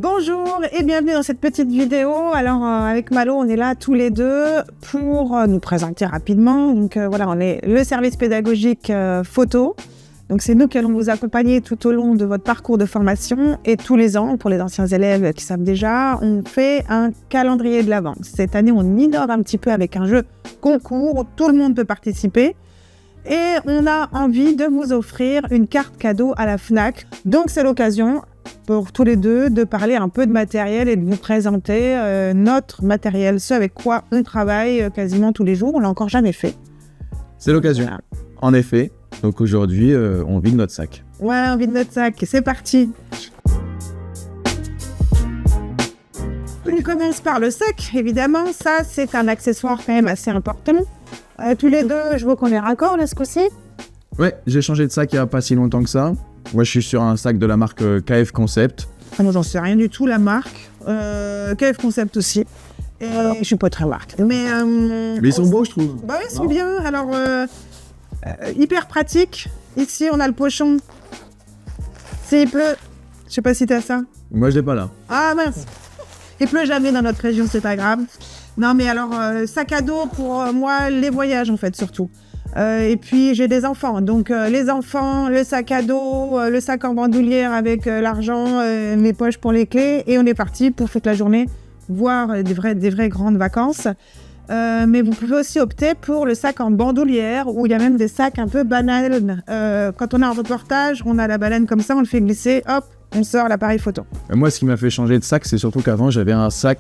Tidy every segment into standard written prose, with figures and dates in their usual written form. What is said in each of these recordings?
Bonjour et bienvenue dans cette petite vidéo. Alors avec Malo, on est là tous les deux pour nous présenter rapidement. Donc voilà, on est le service pédagogique photo. Donc c'est nous qui allons vous accompagner tout au long de votre parcours de formation. Et tous les ans, pour les anciens élèves qui savent déjà, on fait un calendrier de l'Avent. Cette année, on innove un petit peu avec un jeu concours où tout le monde peut participer. Et on a envie de vous offrir une carte cadeau à la Fnac. Donc c'est l'occasion pour tous les deux de parler un peu de matériel et de vous présenter notre matériel, ce avec quoi on travaille quasiment tous les jours. On l'a encore jamais fait. C'est l'occasion, voilà. En effet. Donc aujourd'hui, on vide notre sac. Ouais, on vide notre sac. C'est parti. On commence par le sac, évidemment. Ça, c'est un accessoire quand même assez important. Tous les deux, je vois qu'on est raccord là ce coup-ci. Ouais, j'ai changé de sac il n'y a pas si longtemps que ça. Moi, je suis sur un sac de la marque KF Concept. Ah non, j'en sais rien du tout, la marque. KF Concept aussi. Je suis pas très marque. Mais ils sont beaux, je trouve. Bah oui, ils sont bien. Alors, hyper pratique. Ici, on a le pochon. S'il pleut, je sais pas si t'as ça. Moi, je l'ai pas là. Ah mince. Il pleut jamais dans notre région, c'est pas grave. Non, mais alors, sac à dos pour moi, les voyages en fait, surtout. Et puis j'ai des enfants, donc les enfants, le sac à dos, le sac en bandoulière avec l'argent, mes poches pour les clés, et on est parti pour toute la journée voir des vraies grandes vacances. Mais vous pouvez aussi opter pour le sac en bandoulière, où il y a même des sacs un peu banals. Quand on est en reportage, on a la baleine comme ça, on le fait glisser, hop, on sort l'appareil photo. Moi, ce qui m'a fait changer de sac, c'est surtout qu'avant j'avais un sac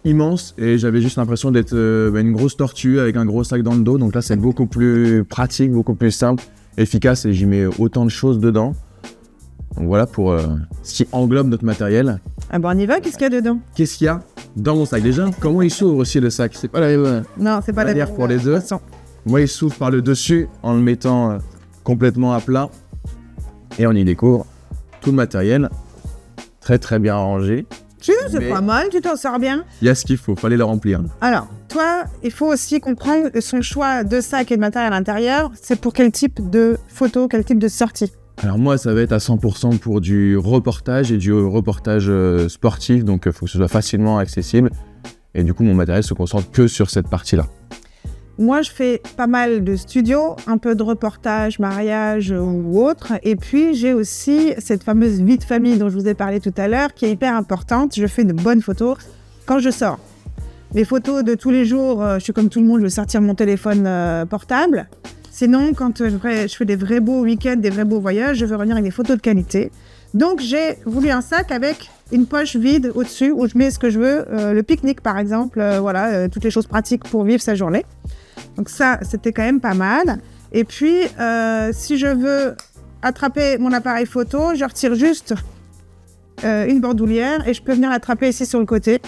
immense et j'avais juste l'impression d'être une grosse tortue avec un gros sac dans le dos. Donc là, c'est beaucoup plus pratique, beaucoup plus simple, efficace, et j'y mets autant de choses dedans. Donc voilà pour ce qui englobe notre matériel. Ah bon, on y va, qu'est-ce qu'il y a dedans? Qu'est-ce qu'il y a dans mon sac déjà? Comment il s'ouvre aussi le sac? C'est pas la même non, c'est pas la manière pour les deux. Moi, il s'ouvre par le dessus en le mettant complètement à plat, et on y découvre tout le matériel très bien rangé. C'est pas mal, tu t'en sors bien. Il y a ce qu'il faut, fallait le remplir. Alors, toi, il faut aussi comprendre son choix de sac et de matériel à l'intérieur. C'est pour quel type de photo, quel type de sortie? Alors moi, ça va être à 100% pour du reportage et du reportage sportif. Donc, il faut que ce soit facilement accessible. Et du coup, mon matériel se concentre que sur cette partie-là. Moi, je fais pas mal de studio, un peu de reportage, mariage ou autre. Et puis, j'ai aussi cette fameuse vie de famille dont je vous ai parlé tout à l'heure, qui est hyper importante. Je fais de bonnes photos quand je sors. Les photos de tous les jours, je suis comme tout le monde, je vais sortir mon téléphone portable. Sinon, quand je fais des vrais beaux week-ends, des vrais beaux voyages, je veux revenir avec des photos de qualité. Donc, j'ai voulu un sac avec une poche vide au-dessus où je mets ce que je veux. Le pique-nique, par exemple, toutes les choses pratiques pour vivre sa journée. Donc ça, c'était quand même pas mal. Et puis, si je veux attraper mon appareil photo, je retire juste une bandoulière et je peux venir l'attraper ici sur le côté.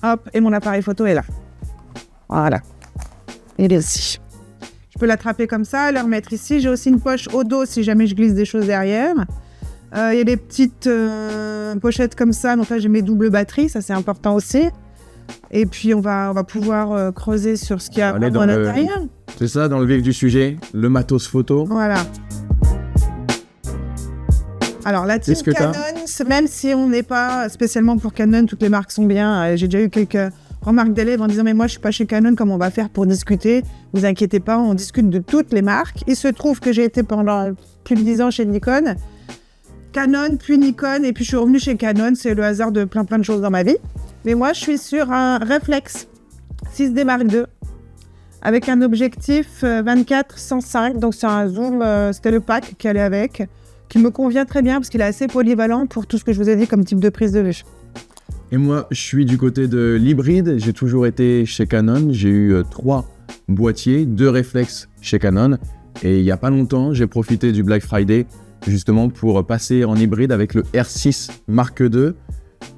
Hop, et mon appareil photo est là. Voilà. Il est ici. Je peux l'attraper comme ça, le remettre ici. J'ai aussi une poche au dos si jamais je glisse des choses derrière. Il y a des petites pochettes comme ça. Donc là, j'ai mes doubles batteries. Ça, c'est important aussi. Et puis, on va pouvoir creuser sur ce qu'il y a à l'intérieur. C'est ça, dans le vif du sujet, le matos photo. Voilà. Alors, la team Canon, même si on n'est pas spécialement pour Canon, toutes les marques sont bien. J'ai déjà eu quelques remarques d'élèves en disant « Mais moi, je ne suis pas chez Canon, comment on va faire pour discuter ?» Vous inquiétez pas, on discute de toutes les marques. Il se trouve que j'ai été pendant plus de 10 ans chez Nikon. Canon, puis Nikon, et puis je suis revenue chez Canon. C'est le hasard de plein de choses dans ma vie. Mais moi, je suis sur un Reflex 6D Mark II avec un objectif 24-105. Donc, c'est un zoom, c'était le pack qui allait avec, qui me convient très bien parce qu'il est assez polyvalent pour tout ce que je vous ai dit comme type de prise de vue. Et moi, je suis du côté de l'hybride. J'ai toujours été chez Canon. J'ai eu 3 boîtiers, 2 réflexes chez Canon. Et il n'y a pas longtemps, j'ai profité du Black Friday justement pour passer en hybride avec le R6 Mark II.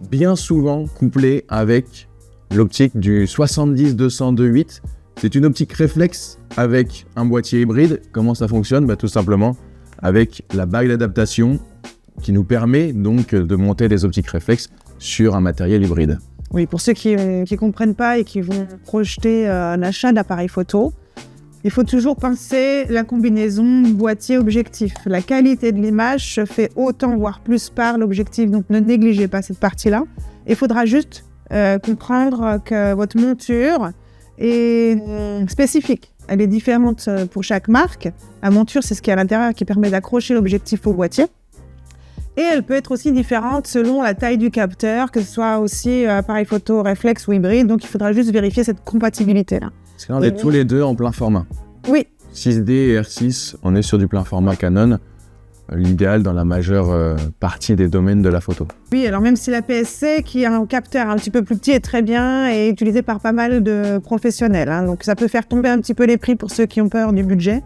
Bien souvent couplé avec l'optique du 70-200-2.8. C'est une optique réflexe avec un boîtier hybride. Comment ça fonctionne? Tout simplement avec la bague d'adaptation qui nous permet donc de monter des optiques réflexes sur un matériel hybride. Oui, pour ceux qui ne comprennent pas et qui vont projeter un achat d'appareil photo, Il faut toujours penser la combinaison boîtier-objectif. La qualité de l'image se fait autant, voire plus par l'objectif, donc ne négligez pas cette partie-là. Il faudra juste comprendre que votre monture est spécifique. Elle est différente pour chaque marque. La monture, c'est ce qui est à l'intérieur qui permet d'accrocher l'objectif au boîtier. Et elle peut être aussi différente selon la taille du capteur, que ce soit aussi appareil photo, réflexe ou hybride. Donc, il faudra juste vérifier cette compatibilité-là. Parce qu'on est tous les deux en plein format. Oui. 6D et R6, on est sur du plein format Canon. L'idéal dans la majeure partie des domaines de la photo. Oui, alors même si la PSC, qui a un capteur un petit peu plus petit, est très bien et utilisée par pas mal de professionnels. Donc ça peut faire tomber un petit peu les prix pour ceux qui ont peur du budget.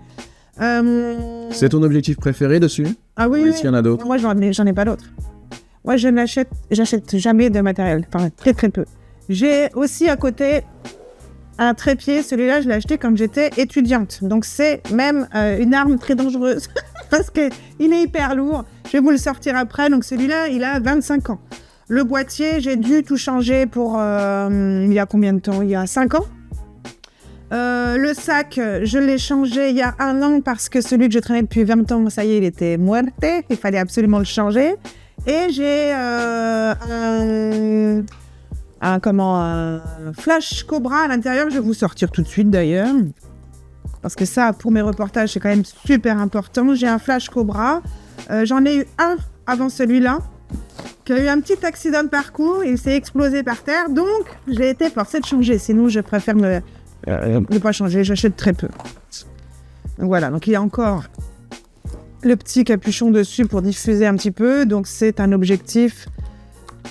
C'est ton objectif préféré dessus? Ah oui, oui. Est-ce qu'il y en a d'autres? Moi, j'en ai pas d'autres. Moi, j'achète jamais de matériel, enfin très très peu. J'ai aussi à côté un trépied. Celui-là, je l'ai acheté quand j'étais étudiante. Donc c'est même une arme très dangereuse. Parce qu'il est hyper lourd. Je vais vous le sortir après. Donc celui-là, il a 25 ans. Le boîtier, j'ai dû tout changer pour... il y a combien de temps? Il y a 5 ans. Le sac, je l'ai changé il y a 1 an parce que celui que je traînais depuis 20 ans, ça y est, il était muerté. Il fallait absolument le changer. Et j'ai un flash Cobra à l'intérieur. Je vais vous sortir tout de suite d'ailleurs. Parce que ça, pour mes reportages, c'est quand même super important. J'ai un flash Cobra. J'en ai eu un avant celui-là, qui a eu un petit accident de parcours. Il s'est explosé par terre. Donc, j'ai été forcée de changer. Sinon, je préfère ne pas changer. J'achète très peu. Donc voilà. Donc, il y a encore le petit capuchon dessus pour diffuser un petit peu. Donc, c'est un objectif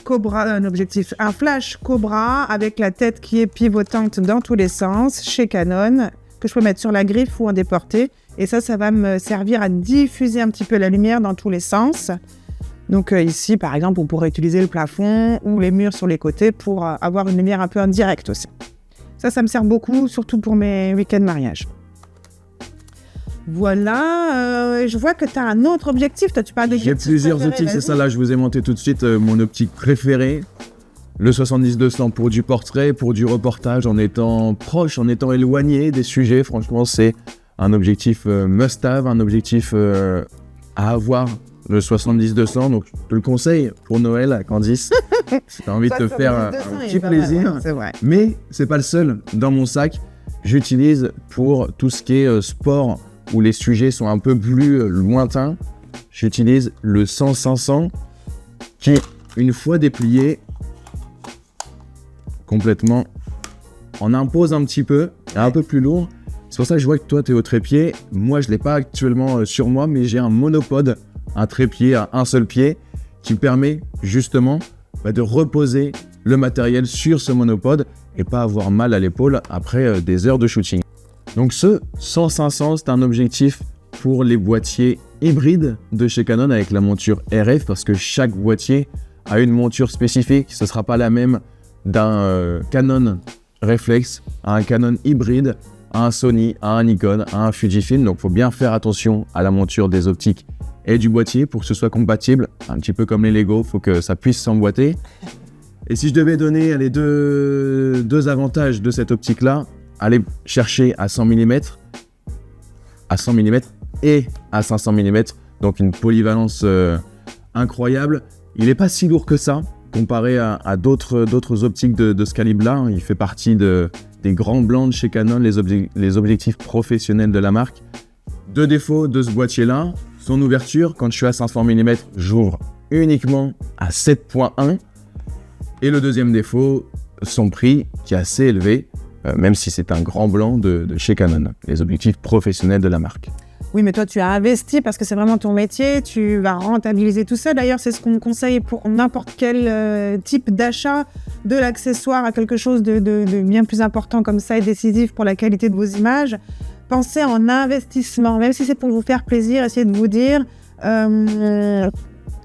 Cobra, un flash Cobra avec la tête qui est pivotante dans tous les sens chez Canon, que je peux mettre sur la griffe ou en déporter. Et ça va me servir à diffuser un petit peu la lumière dans tous les sens. Donc ici, par exemple, on pourrait utiliser le plafond ou les murs sur les côtés pour avoir une lumière un peu indirecte aussi. Ça me sert beaucoup, surtout pour mes week-ends mariage. Voilà, je vois que tu as un autre objectif. Toi, tu parles de J'ai plusieurs optiques, c'est ça. Là, je vous ai monté tout de suite mon optique préférée. Le 70-200 pour du portrait, pour du reportage, en étant proche, en étant éloigné des sujets. Franchement, c'est un objectif must-have, un objectif à avoir, le 70-200. Donc, je te le conseille pour Noël, Candice. Si tu as envie de te faire un petit plaisir. C'est vrai. Mais c'est pas le seul. Dans mon sac, j'utilise pour tout ce qui est sport, où les sujets sont un peu plus lointains. J'utilise le 100-500 qui, une fois déplié, complètement, on impose un petit peu, un peu plus lourd. C'est pour ça que je vois que toi, tu es au trépied. Moi, je ne l'ai pas actuellement sur moi, mais j'ai un monopode, un trépied à un seul pied, qui permet justement de reposer le matériel sur ce monopode et pas avoir mal à l'épaule après des heures de shooting. Donc ce 100-500, c'est un objectif pour les boîtiers hybrides de chez Canon avec la monture RF, parce que chaque boîtier a une monture spécifique. Ce ne sera pas la même d'un Canon réflexe à un Canon hybride, à un Sony, à un Nikon, à un Fujifilm. Donc il faut bien faire attention à la monture des optiques et du boîtier pour que ce soit compatible. Un petit peu comme les Lego, il faut que ça puisse s'emboîter. Et si je devais donner les deux avantages de cette optique-là, aller chercher à 100 mm, et à 500 mm, donc une polyvalence incroyable. Il n'est pas si lourd que ça, comparé à d'autres optiques de ce calibre-là. Il fait partie des grands blancs de chez Canon, les objectifs professionnels de la marque. Deux défauts de ce boîtier-là, son ouverture, quand je suis à 500 mm, j'ouvre uniquement à 7.1. Et le deuxième défaut, son prix qui est assez élevé, même si c'est un grand blanc de chez Canon, les objectifs professionnels de la marque. Oui, mais toi, tu as investi parce que c'est vraiment ton métier, tu vas rentabiliser tout ça. D'ailleurs, c'est ce qu'on conseille pour n'importe quel type d'achat, de l'accessoire à quelque chose de bien plus important comme ça et décisif pour la qualité de vos images. Pensez en investissement, même si c'est pour vous faire plaisir, essayez de vous dire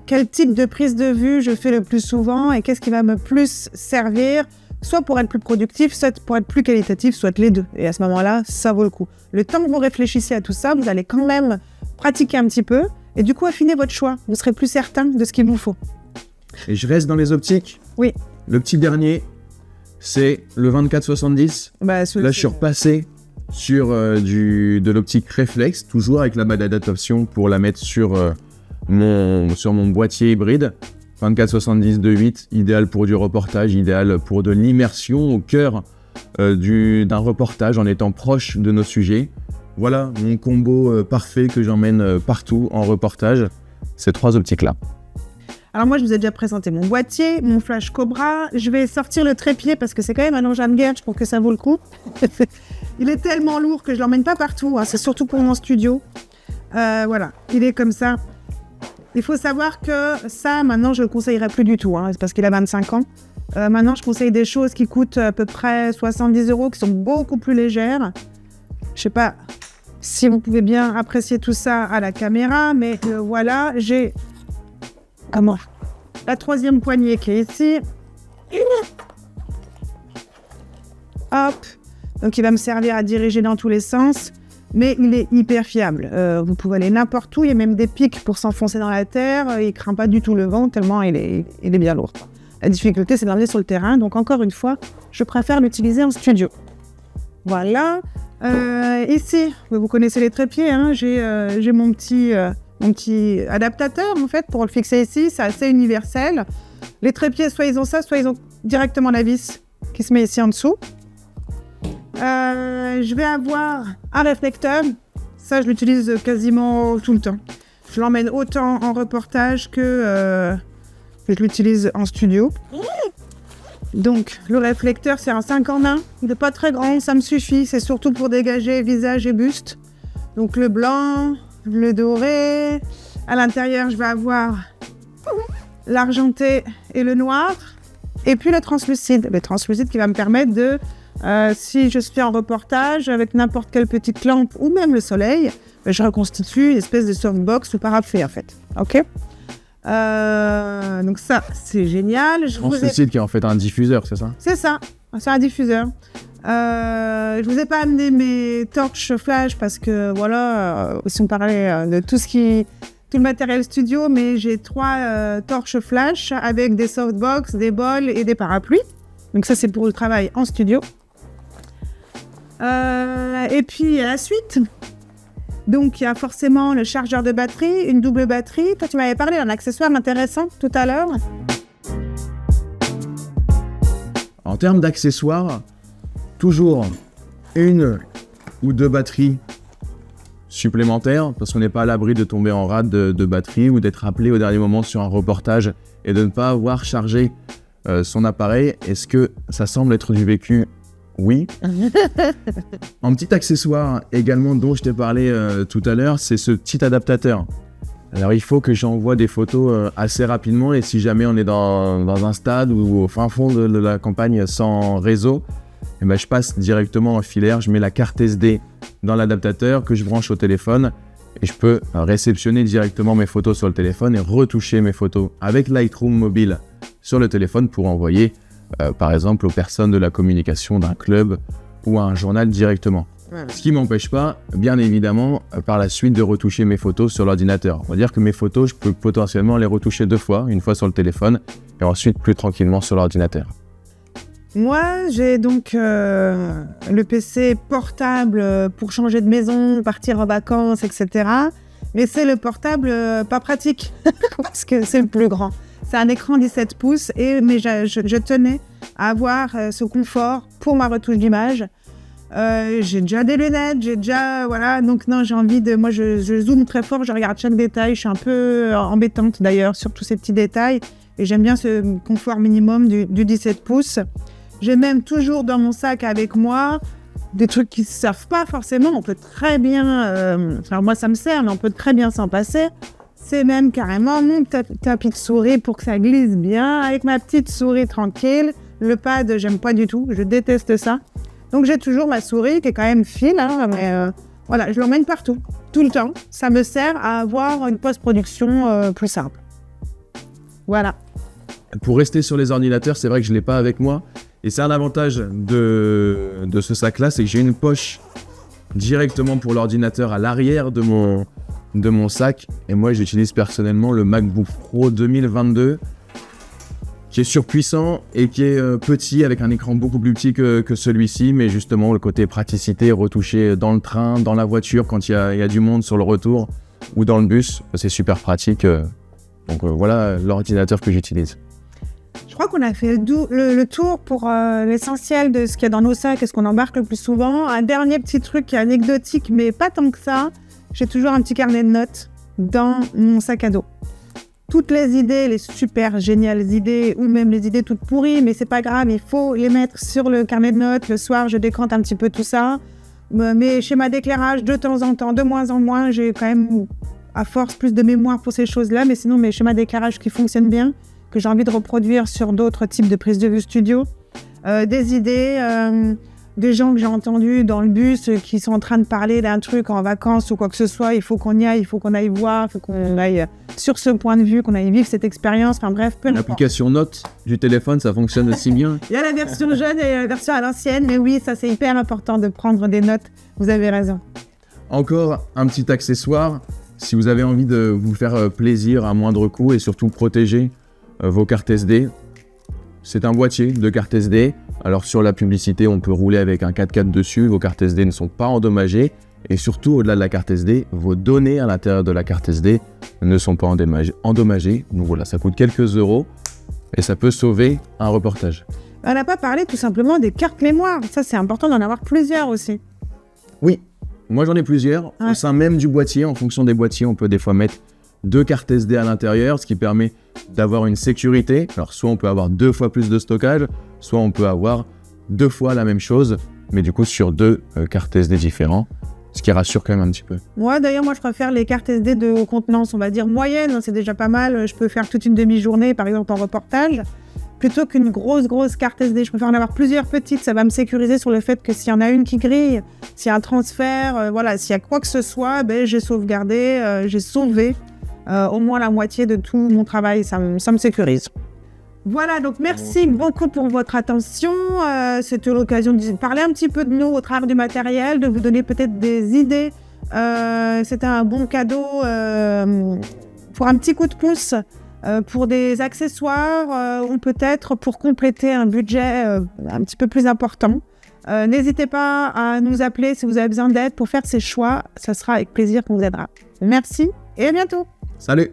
quel type de prise de vue je fais le plus souvent et qu'est-ce qui va me plus servir, soit pour être plus productif, soit pour être plus qualitatif, soit les deux. Et à ce moment-là, ça vaut le coup. Le temps que vous réfléchissez à tout ça, vous allez quand même pratiquer un petit peu et du coup affiner votre choix. Vous serez plus certain de ce qu'il vous faut. Et je reste dans les optiques. Oui. Le petit dernier, c'est le 24-70. Là, je suis repassé sur de l'optique réflexe, toujours avec la balle d'adaptation pour la mettre sur mon boîtier hybride. 24-70 2.8, idéal pour du reportage, idéal pour de l'immersion au cœur d'un reportage en étant proche de nos sujets. Voilà mon combo parfait que j'emmène partout en reportage, ces 3 optiques-là. Alors moi, je vous ai déjà présenté mon boîtier, mon flash Cobra. Je vais sortir le trépied parce que c'est quand même un engin de guerre, je trouve que ça vaut le coup. Il est tellement lourd que je ne l'emmène pas partout, hein. C'est surtout pour mon studio. Voilà, il est comme ça. Il faut savoir que ça, maintenant, je ne le conseillerais plus du tout, hein, c'est parce qu'il a 25 ans. Maintenant, je conseille des choses qui coûtent à peu près 70 €, qui sont beaucoup plus légères. Je ne sais pas si vous pouvez bien apprécier tout ça à la caméra, mais voilà, j'ai la 3e poignée qui est ici. Hop, donc il va me servir à diriger dans tous les sens. Mais il est hyper fiable. Vous pouvez aller n'importe où. Il y a même des pics pour s'enfoncer dans la terre. Il ne craint pas du tout le vent, tellement il est bien lourd. La difficulté, c'est de l'emmener sur le terrain. Donc, encore une fois, je préfère l'utiliser en studio. Voilà. Ici, vous connaissez les trépieds. Hein, j'ai mon petit adaptateur, en fait, pour le fixer ici. C'est assez universel. Les trépieds, soit ils ont ça, soit ils ont directement la vis qui se met ici en dessous. Je vais avoir un réflecteur, ça je l'utilise quasiment tout le temps. Je l'emmène autant en reportage que je l'utilise en studio. Donc le réflecteur c'est un 5 en 1, il n'est pas très grand, ça me suffit, c'est surtout pour dégager visage et buste. Donc le blanc, le doré, à l'intérieur je vais avoir l'argenté et le noir, et puis le translucide qui va me permettre de si je suis en reportage avec n'importe quelle petite lampe ou même le soleil, je reconstitue une espèce de softbox ou parapluie en fait. Ok. Donc ça, c'est génial. Translucide qui est en fait un diffuseur, c'est ça ? C'est ça, c'est un diffuseur. Je vous ai pas amené mes torches flash parce que voilà, si on parlait de tout le matériel studio, mais j'ai 3 torches flash avec des softbox, des bols et des parapluies. Donc ça, c'est pour le travail en studio. Et puis à la suite, donc il y a forcément le chargeur de batterie, une double batterie. Toi, tu m'avais parlé d'un accessoire intéressant tout à l'heure. En termes d'accessoires, toujours 1 ou 2 batteries supplémentaires, parce qu'on n'est pas à l'abri de tomber en rade de batterie ou d'être appelé au dernier moment sur un reportage et de ne pas avoir chargé son appareil. Est-ce que ça semble être du vécu ? Oui. Un petit accessoire également dont je t'ai parlé tout à l'heure, c'est ce petit adaptateur. Alors il faut que j'envoie des photos assez rapidement et si jamais on est dans un stade ou au fin fond de la campagne sans réseau, eh ben, je passe directement en filaire, je mets la carte SD dans l'adaptateur que je branche au téléphone et je peux réceptionner directement mes photos sur le téléphone et retoucher mes photos avec Lightroom mobile sur le téléphone pour envoyer par exemple aux personnes de la communication d'un club ou à un journal directement. Ouais. Ce qui ne m'empêche pas, bien évidemment, par la suite de retoucher mes photos sur l'ordinateur. On va dire que mes photos, je peux potentiellement les retoucher 2 fois, une fois sur le téléphone et ensuite plus tranquillement sur l'ordinateur. Moi, j'ai donc le PC portable pour changer de maison, partir en vacances, etc. Mais c'est le portable pas pratique parce que c'est le plus grand. C'est un écran 17 pouces, mais je tenais à avoir ce confort pour ma retouche d'image. J'ai déjà des lunettes, voilà. Donc non, j'ai envie de... Moi, je zoome très fort, je regarde chaque détail. Je suis un peu embêtante d'ailleurs sur tous ces petits détails. Et j'aime bien ce confort minimum du 17 pouces. J'ai même toujours dans mon sac avec moi des trucs qui ne servent pas forcément. On peut très bien... alors moi, ça me sert, mais on peut très bien s'en passer. C'est même carrément mon tapis de souris pour que ça glisse bien, avec ma petite souris tranquille. Le pad, j'aime pas du tout, je déteste ça. Donc j'ai toujours ma souris qui est quand même fine, hein, mais voilà, je l'emmène partout, tout le temps. Ça me sert à avoir une post-production plus simple. Voilà. Pour rester sur les ordinateurs, c'est vrai que je ne l'ai pas avec moi. Et c'est un avantage de ce sac-là, c'est que j'ai une poche directement pour l'ordinateur à l'arrière de mon sac. Et moi, j'utilise personnellement le MacBook Pro 2022, qui qui est surpuissant et qui est petit, avec un écran beaucoup plus petit que celui-ci, mais justement le côté praticité, retouché dans le train, dans la voiture, quand il y a du monde sur le retour, ou dans le bus, c'est super pratique. Donc voilà l'ordinateur que j'utilise. Je crois qu'on a fait le tour pour l'essentiel de ce qu'il y a dans nos sacs et ce qu'on embarque le plus souvent. Un dernier petit truc qui est anecdotique, mais pas tant que ça. J'ai toujours un petit carnet de notes dans mon sac à dos. Toutes les idées, les super géniales idées, ou même les idées toutes pourries, mais c'est pas grave, il faut les mettre sur le carnet de notes. Le soir, je décante un petit peu tout ça. Mes schémas d'éclairage, de temps en temps, de moins en moins, j'ai quand même, à force, plus de mémoire pour ces choses-là. Mais sinon, mes schémas d'éclairage qui fonctionnent bien, que j'ai envie de reproduire sur d'autres types de prises de vue studio. Des idées, des gens que j'ai entendus dans le bus qui sont en train de parler d'un truc en vacances ou quoi que ce soit. Il faut qu'on y aille, il faut qu'on aille voir, il faut qu'on aille sur ce point de vue, qu'on aille vivre cette expérience. Enfin bref, peu importe. L'application Notes du téléphone, ça fonctionne aussi bien. Il y a la version jeune et la version à l'ancienne, mais oui, ça c'est hyper important de prendre des notes. Vous avez raison. Encore un petit accessoire, si vous avez envie de vous faire plaisir à moindre coût et surtout protéger vos cartes SD. C'est un boîtier de cartes SD. Alors sur la publicité, on peut rouler avec un 4x4 dessus. Vos cartes SD ne sont pas endommagées. Et surtout, au-delà de la carte SD, vos données à l'intérieur de la carte SD ne sont pas endommagées. Donc voilà, ça coûte quelques euros et ça peut sauver un reportage. On n'a pas parlé tout simplement des cartes mémoire. Ça, c'est important d'en avoir plusieurs aussi. Oui, moi j'en ai plusieurs. Ouais. Au sein même du boîtier, en fonction des boîtiers, on peut des fois mettre 2 cartes SD à l'intérieur, ce qui permet d'avoir une sécurité. Alors soit on peut avoir 2 fois plus de stockage, soit on peut avoir 2 fois la même chose, mais du coup sur 2 cartes SD différents, ce qui rassure quand même un petit peu. Moi, d'ailleurs, je préfère les cartes SD de contenance, on va dire moyenne, c'est déjà pas mal. Je peux faire toute une demi-journée, par exemple, en reportage, plutôt qu'une grosse carte SD. Je préfère en avoir plusieurs petites, ça va me sécuriser sur le fait que s'il y en a une qui grille, s'il y a un transfert, voilà, s'il y a quoi que ce soit, j'ai sauvegardé, j'ai sauvé au moins la moitié de tout mon travail, ça me sécurise. Voilà, donc merci beaucoup pour votre attention. C'était l'occasion de parler un petit peu de nous au travers du matériel, de vous donner peut-être des idées. C'était un bon cadeau pour un petit coup de pouce, pour des accessoires ou peut-être pour compléter un budget un petit peu plus important. N'hésitez pas à nous appeler si vous avez besoin d'aide pour faire ces choix. Ça sera avec plaisir qu'on vous aidera. Merci et à bientôt. Salut!